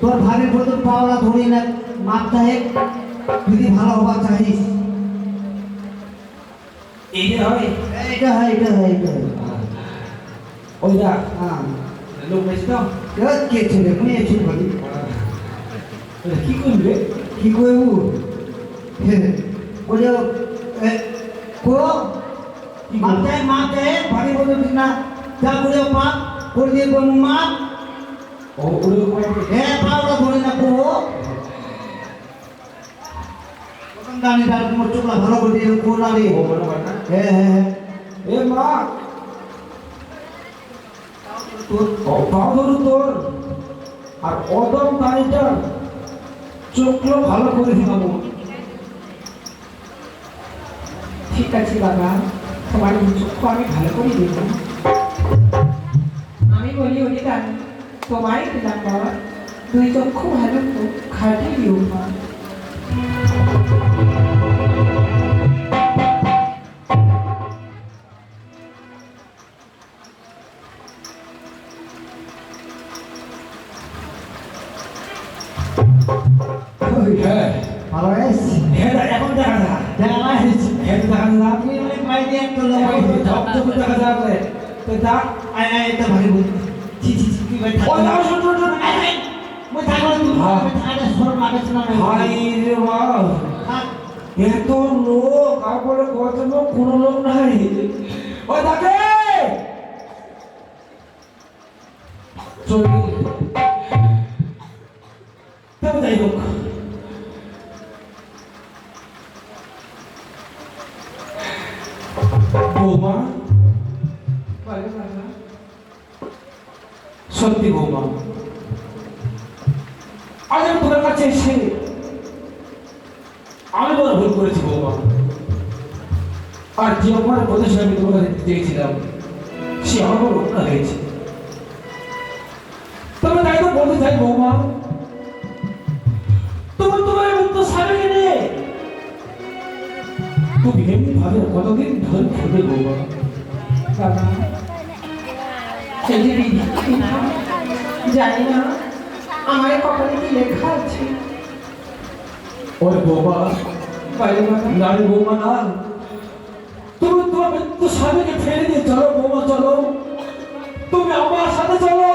তোর ভাবির প্রতি পাওয়া ধরি না মাপটা হে যদি ভালো হবার চাহিস এইটা হবে এটা হয় ওই যা হ্যাঁ লোক বেশি তো কে ছেলে মুই এসে বলি কি করবে কি কইবু বলে কো মাপটা হে ভাবি প্রতি না যা বলে মাপ করে দিয়ে কোন মাপ ও ওরে পাওয়া ধরি না কো গানি ডাল মোর চোখলা ভালো করে দিয়ে কোন আরে ও বড় না এ মা তোর পাও ধরু তোর আর অদম গাড়িটা চোখগুলো ভালো করে দিলাম ঠিক আছে বাবা, তোমার চক্ষু আমি ভালো করে দেব। আমি বলি ওটি গান তোমায় দিলাম বাবা, দুই চক্ষু ভালো খাটে দিও মা। ভালো এসছি এখন দেখা যা দেখা এসছি দেখা যা আপনি অনেক মাই দিয়ে একটা লোক দেখা যাবে তো যা এটা ভালো বলি ছি কি ভাই ও না শুন মই থাকো তুমি আরে সর মাকে শোনা হাই রে মা এত লোক তারপরে কত লোক কোনো লোক নাই ও দেখে চলে তবে যাই হোক বৌমা সত্যি বৌমা আজ আমি তোমার কাছে এসে আমি বড় ভুল করেছি বৌমা আর যে আমার প্রদেশে আমি তোমার কাছে চেয়েছিলাম সে আমার বড় রক্ষা হয়েছে তবে তাই তো বলতে চাই বৌমা তোমার মুক্ত স্বামীকে নিয়ে তুমি এমনি ভাবে কতদিন ধরে খেতে বৌমা বাবা জানি না আমার কপালে কি লেখা আছে। ওরে বৌমা নারী বৌমা না তুমি তোমার মৃত্যু স্বামীকে ফেলে দিয়ে চলো বৌমা চলো তুমি আমার সাথে চলো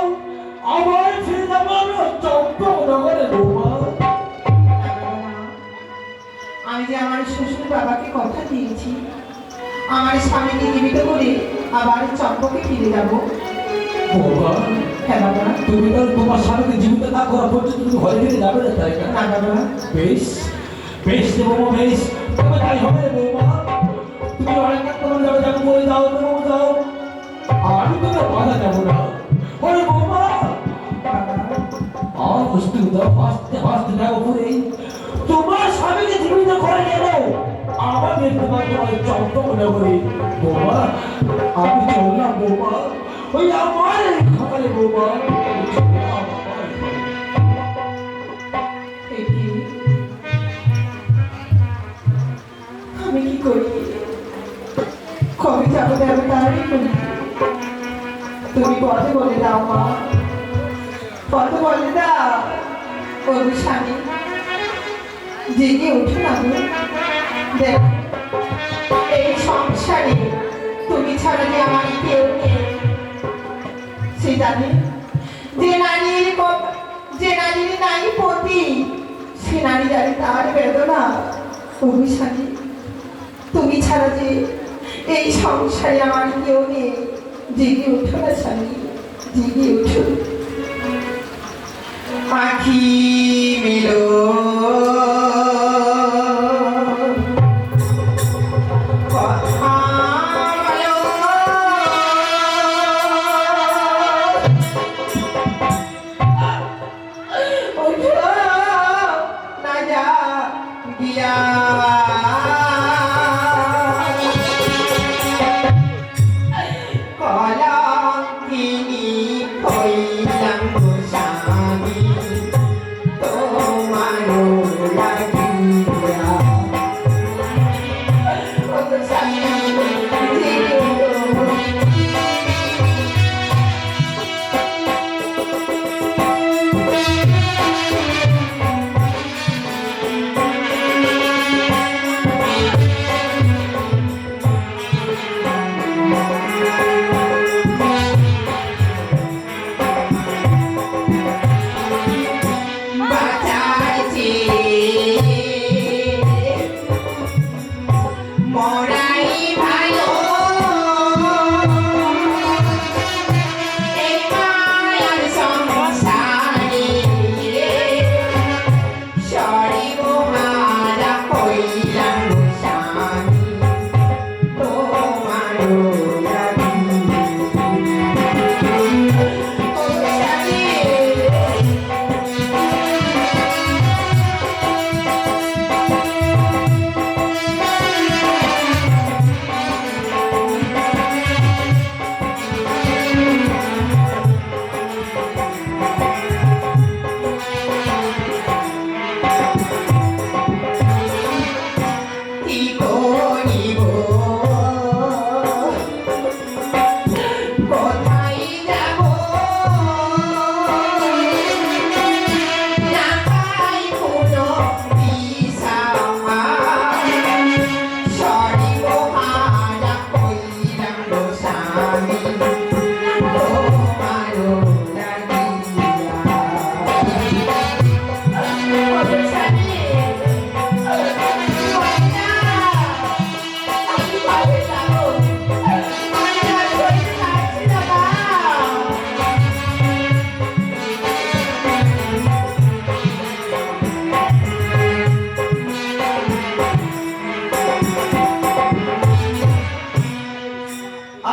আমার ফিরে যাবো আমি চম্পকনগরে বৌমা আমি যে আমার শ্বশুর বাবাকে কথা দিয়েছি আমার স্বামীকে জীবিত করে আবার চম্পকে ফিরে যাব। বৌমা হ্যাঁ বাবা। তুমি তো তোমার স্বামীকে জীবিত না করা পর্যন্ত তুমি ঘরে ফিরে যাবে না তাই না? না বাবা। বেশ বেশ রে বৌমা বেশ তবে তাই হবে রে বৌমা তুমি অনেক তোমার যাবে যাবে বলে যাও তুমি যাও আমি তোমার বাধা যাবো না ওরে বৌমা আর বস্তু দাও হাসতে যাবো পরে তোমার স্বামীকে জীবিত করে গেল আমাকে তোমার চম্পকনগরে বৌমা আমি চললাম বৌমা ওই আমার খাবারে বৌমা আমি কি করি কবে যাবো যাবো তাহলে তুমি পথে বলে দাও মা, পথে বলে দাও। ও স্বামী জেগে উঠে না গো, দেখ এই সংসারে তুমি ছাড়া যে আমার কেউ নেই। সে জানে যে নারীর নাই পতি সে নারী জানে তার বেদনা। অভিশালী তুমি ছাড়া যে এই সংসারে আমার কেউ নেই। জেগে উঠো না স্বামী, জেগে উঠো। পাখি মিলো গিয়া কলঙ্কিনী হইলাম গো স্বামী তোমার লাগিয়া ও গো স্বামী বাঁচাইছি মরাই ভালো এই মায়ার সংসারে সরি মহারা হইলাম গো স্বামী তোমার কি করিব কোথায় যাব না পাই কোনো দিশা সরি মহারা হইলাম গো স্বামী তোমার লাগিয়া ও গো স্বামী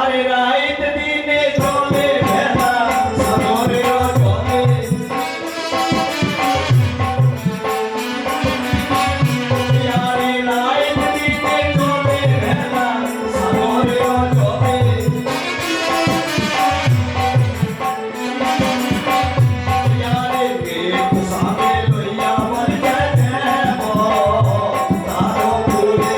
আরে রাইত দিনে চলে ভেলা সাগরে চলে আরে রাইত দিনে চলে ভেলা সাগরে চলে আরে কে সামনে লইয়া মর যায় দেব তারো ফুলে